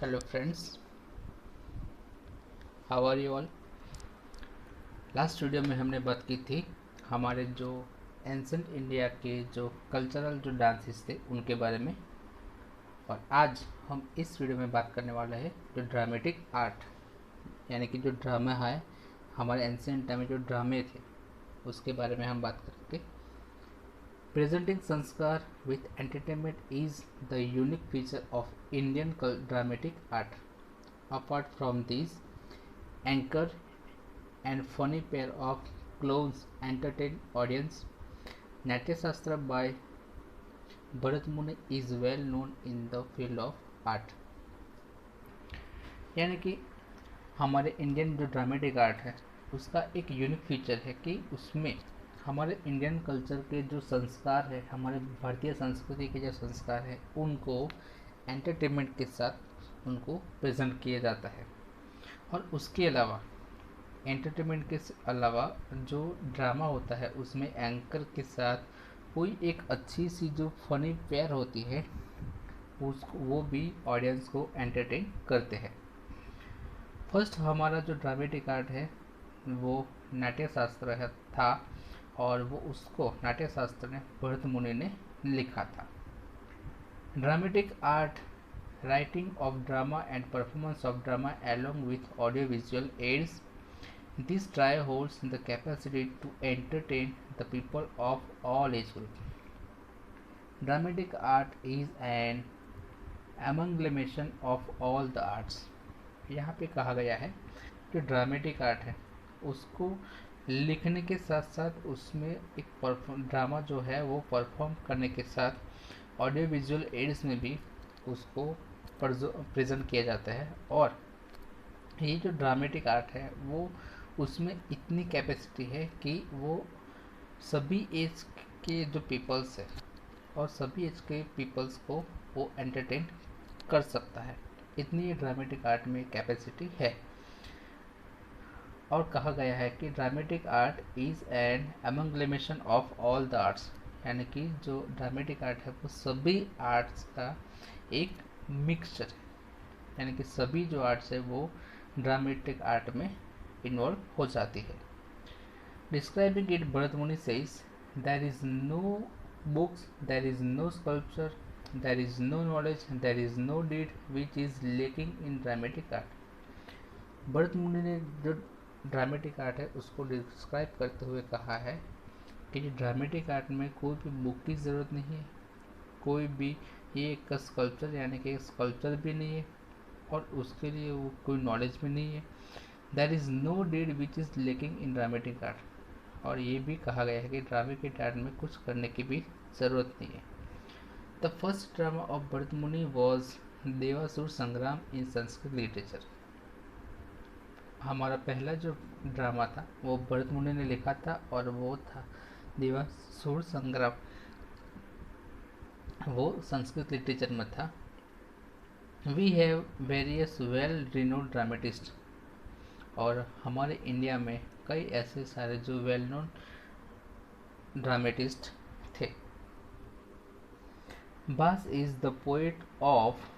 Hello friends, how are you all. Last video में हमने बात की थी हमारे जो एंशंट इंडिया के जो कल्चरल जो डांसेस थे उनके बारे में। और आज हम इस वीडियो में बात करने वाले हैं जो ड्रामेटिक आर्ट, यानी कि जो ड्रामा है हमारे एंशंट टाइम में जो ड्रामे थे उसके बारे में हम बात करेंगे। प्रेजेंटिंग संस्कार with entertainment is the unique feature of Indian dramatic art. Apart from this anchor and funny pair of clowns entertain audience. Natya Shastra by Bharat Muni is well known in the field of art. यानी कि हमारे Indian जो dramatic art है उसका एक unique feature है कि उसमें हमारे इंडियन कल्चर के जो संस्कार है, हमारे भारतीय संस्कृति के जो संस्कार है उनको एंटरटेनमेंट के साथ उनको प्रेजेंट किया जाता है। और उसके अलावा एंटरटेनमेंट के अलावा जो ड्रामा होता है उसमें एंकर के साथ कोई एक अच्छी सी जो फनी पेयर होती है उसको वो भी ऑडियंस को एंटरटेन करते हैं। फर्स्ट हमारा जो ड्रामेटिक आर्ट है वो नाट्य शास्त्र है था, और वो उसको नाट्य शास्त्र ने भरत मुनि ने लिखा था। Dramatic art writing of drama and performance of drama along with audio visual aids. This trio holds the capacity to entertain the people of all age groups. Dramatic art is an amalgamation of all the arts. यहाँ पे कहा गया है कि dramatic art है उसको लिखने के साथ साथ उसमें एक ड्रामा जो है वो परफॉर्म करने के साथ ऑडियो विजुअल एड्स में भी उसको प्रेजेंट किया जाता है। और ये जो ड्रामेटिक आर्ट है वो उसमें इतनी कैपेसिटी है कि वो सभी एज के जो पीपल्स है और सभी एज के पीपल्स को वो एंटरटेन कर सकता है, इतनी ये ड्रामेटिक आर्ट में कैपेसिटी है। और कहा गया है कि dramatic art is an amalgamation of all the arts, यानी कि जो ड्रामेटिक आर्ट है वो सभी आर्ट्स का एक मिक्सचर है, यानी कि सभी जो आर्ट्स है वो ड्रामेटिक आर्ट में इन्वॉल्व हो जाती है। Describing it Bharat Muni says there is no books, there is no sculpture, there is no knowledge, there is no deed which is lacking in dramatic art. Bharat Muni ने जो ड्रामेटिक आर्ट है उसको डिस्क्राइब करते हुए कहा है कि ड्रामेटिक आर्ट में कोई भी बुक की ज़रूरत नहीं है, कोई भी ये एक स्कल्पचर यानी कि स्कल्पचर भी नहीं है, और उसके लिए वो कोई नॉलेज भी नहीं है। There is no deed which is lacking in dramatic art. और ये भी कहा गया है कि ड्रामेटिक आर्ट में कुछ करने की भी ज़रूरत नहीं है। The first drama of Bharat मुनि वॉज देवासुर संग्राम इन संस्कृत लिटरेचर। हमारा पहला जो ड्रामा था वो भरत मुनि ने लिखा था और वो था देवासुर संग्राम, वो संस्कृत लिटरेचर में था। We have various well renowned dramatist, और हमारे इंडिया में कई ऐसे सारे जो वेल नोन ड्रामेटिस्ट थे। Bhasa is the poet of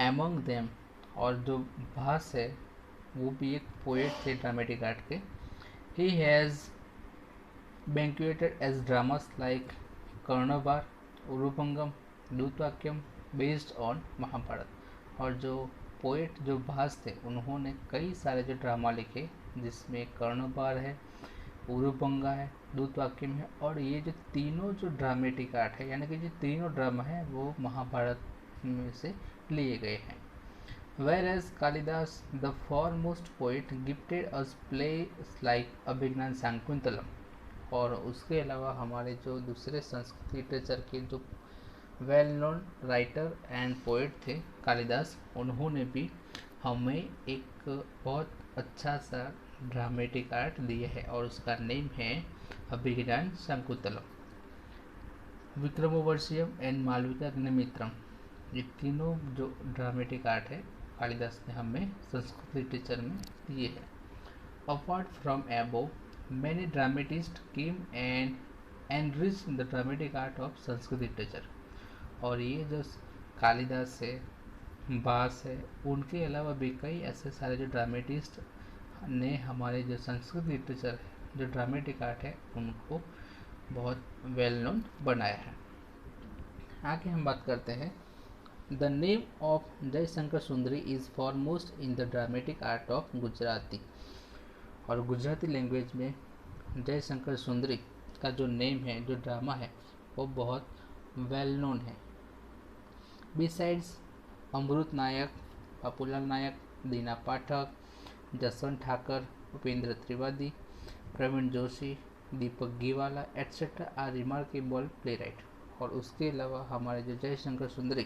among them, और जो भास है वो भी एक पोएट थे ड्रामेटिक आर्ट के। He has banqueted as dramas like Karnabhar, Urubhangam, Dutavakyam based on Mahabharata. और जो पोएट जो भास थे उन्होंने कई सारे जो ड्रामा लिखे जिसमें कर्णबार है, उरुभंगा है, दूतवाक्यम है, और ये जो तीनों जो ड्रामेटिक आर्ट है यानी कि जो तीनों ड्रामा है वो महाभारत में से लिए गए हैं। Whereas Kalidas, the foremost poet, gifted us plays like अभिज्ञान शाकुंतलम। और उसके अलावा हमारे जो दूसरे संस्कृत लिटरेचर के जो well known writer and poet थे कालिदास, उन्होंने भी हमें एक बहुत अच्छा सा ड्रामेटिक आर्ट दिया है और उसका नेम है अभिज्ञान शाकुंतलम। विक्रमोर्वशीयम एंड मालविका अग्निमित्रम, ये तीनों जो ड्रामेटिक आर्ट है कालिदास ने हमें संस्कृत लिटरेचर में दिए हैं। Apart from above many dramatist came and enrich the dramatic art of Sanskrit literature. और ये जो कालिदास है बास है, उनके अलावा भी कई ऐसे सारे जो ड्रामेटिस्ट ने हमारे जो संस्कृत लिटरेचर है, जो ड्रामेटिक आर्ट है, उनको बहुत वेल नोन बनाया है। आगे हम बात करते हैं, the name of Jaishankar Sundari is foremost in the dramatic art of Gujarati. और गुजराती लैंग्वेज में जयशंकर सुंदरी का जो नेम है, जो ड्रामा है, वो बहुत वेल नोन है। Besides Amrit Nayak, Bapulal Nayak, Dina Pathak, Jaswant Thakar, Upendra Trivedi, Pravin Joshi, Deepak Gheewala etcetera are remarkable playwright. और उसके अलावा हमारे जो जयशंकर सुंदरी,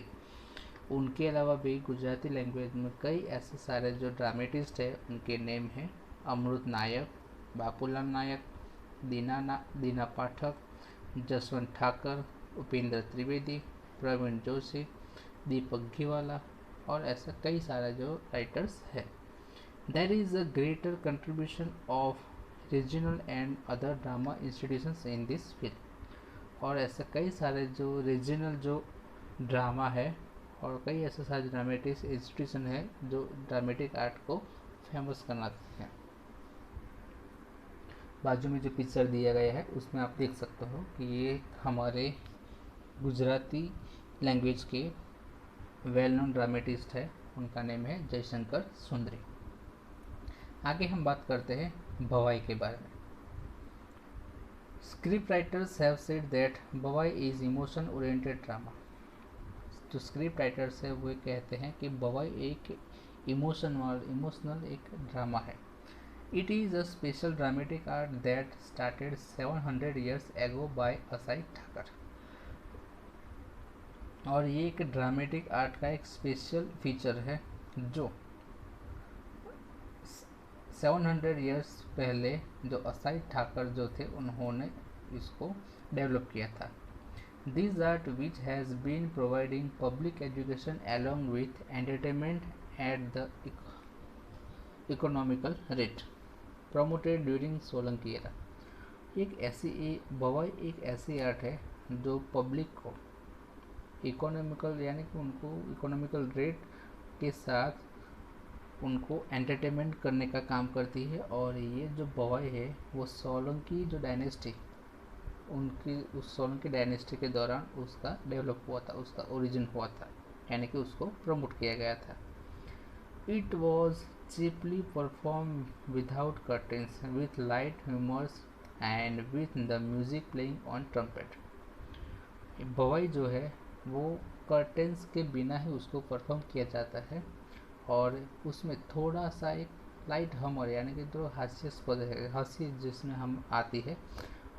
उनके अलावा भी गुजराती लैंग्वेज में कई ऐसे सारे जो ड्रामेटिस्ट है, उनके नेम हैं अमृत नायक, बापूलाल नायक, दीना पाठक, जसवंत ठाकर, उपेंद्र त्रिवेदी, प्रवीण जोशी, दीपक घीवाला और ऐसा कई सारा जो राइटर्स है। There is a greater contribution of regional and other drama institutions in this field. और ऐसे कई सारे जो रीजनल जो ड्रामा है और कई ऐसे सारे ड्रामेटिक इंस्टीट्यूशन है जो ड्रामेटिक आर्ट को फेमस बनाते हैं। बाजू में जो पिक्चर दिया गया है उसमें आप देख सकते हो कि ये हमारे गुजराती लैंग्वेज के वेल नोन ड्रामेटिस्ट है, उनका नेम है जयशंकर सुंदरी। आगे हम बात करते हैं भवाई के बारे में। Script writers have said that Bhavai is emotion oriented drama. जो स्क्रिप्ट राइटर्स है वो कहते हैं कि भवाई एक इमोशनल एक ड्रामा है। It is a special dramatic art that started 700 years ago by Asait Thakar. और ये एक ड्रामेटिक आर्ट का एक स्पेशल फीचर है जो 700 years पहले जो असाई ठाकर जो थे उन्होंने इसको डेवलप किया था। This art which has been providing public education along with entertainment at the economical rate promoted during Solanki era। Bhavai एक ऐसी आर्ट है जो पब्लिक को इकोनॉमिकल यानी कि उनको इकोनॉमिकल रेट के साथ उनको एंटरटेनमेंट करने का काम करती है। और ये जो भवाई है वो सोलंकी जो डायनेस्टी, उनकी उस सोलंकी डायनेस्टी के दौरान उसका डेवलप हुआ था, उसका ओरिजिन हुआ था, यानी कि उसको प्रमोट किया गया था। It was cheaply perform without curtains with light humours and with the music playing on trumpet. भवाई जो है वो कर्टेंस के बिना ही उसको परफॉर्म किया जाता है और उसमें थोड़ा सा एक लाइट हमर यानी कि जो हास्यास्पद है, हंसी जिसमें हम आती है,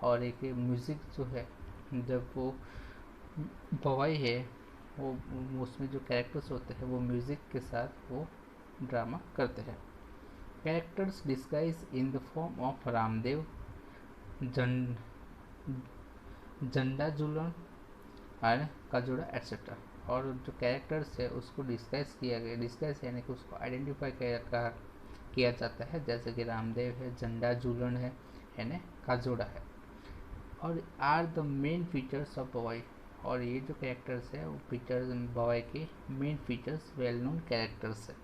और एक म्यूज़िक जो है, जब वो भवाई है वो उसमें जो कैरेक्टर्स होते हैं वो म्यूज़िक के साथ वो ड्रामा करते हैं। Characters disguise in the form of Ramdev, झंडा झूलन और काजोड़ा एट्सेट्रा। और जो कैरेक्टर्स है उसको डिस्गाइज किया गया, डिस्गाइज यानी कि उसको आइडेंटिफाई किया जाता है, जैसे कि रामदेव है, झंडा झूलन है, यानी काजोड़ा है, और are the main features of Bhavai. और ये जो कैरेक्टर्स है वो फीचर्स भवाई के main features well known characters है।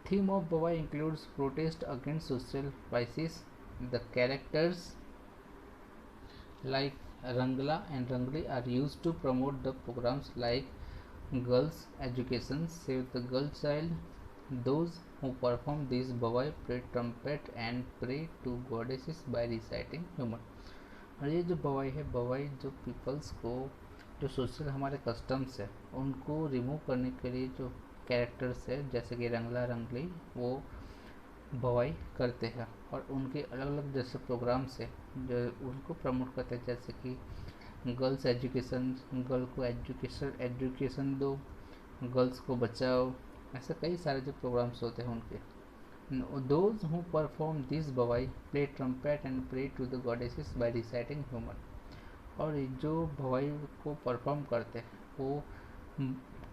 Theme of Bhavai includes protest against social crisis. The characters like Rangla and Rangli are used to promote the programs like girls education, save the girl child. Those who perform this bhavai play trumpet and pray to goddesses by reciting human। और ये जो भवाई है, भवाई जो peoples को जो social हमारे customs है उनको रिमूव करने के लिए जो कैरेक्टर्स है जैसे कि रंगला रंगली वो भवाई करते हैं, और उनके अलग अलग जैसे प्रोग्राम्स है जो उनको प्रमोट करते हैं, जैसे कि गर्ल्स एजुकेशन, गर्ल को एजुकेशन दो, गर्ल्स को बचाओ, ऐसे कई सारे जो प्रोग्राम्स होते हैं उनके। Those who perform this Bhavai play trumpet and pray to the goddesses by reciting human. और जो भवाई को परफॉर्म करते हैं वो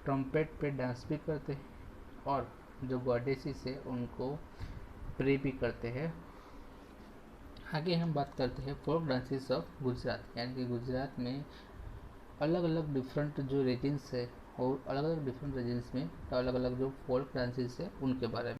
ट्रम्पेट पे डांस भी करते हैं और जो गॉडेसेस है उनको प्रे भी करते हैं। आगे हम बात करते हैं फोक डांसेस ऑफ गुजरात, यानी कि गुजरात में अलग अलग डिफरेंट जो रीजन्स है और अलग अलग डिफरेंट रीजन्स में अलग अलग जो फोक डांसेस है उनके बारे में।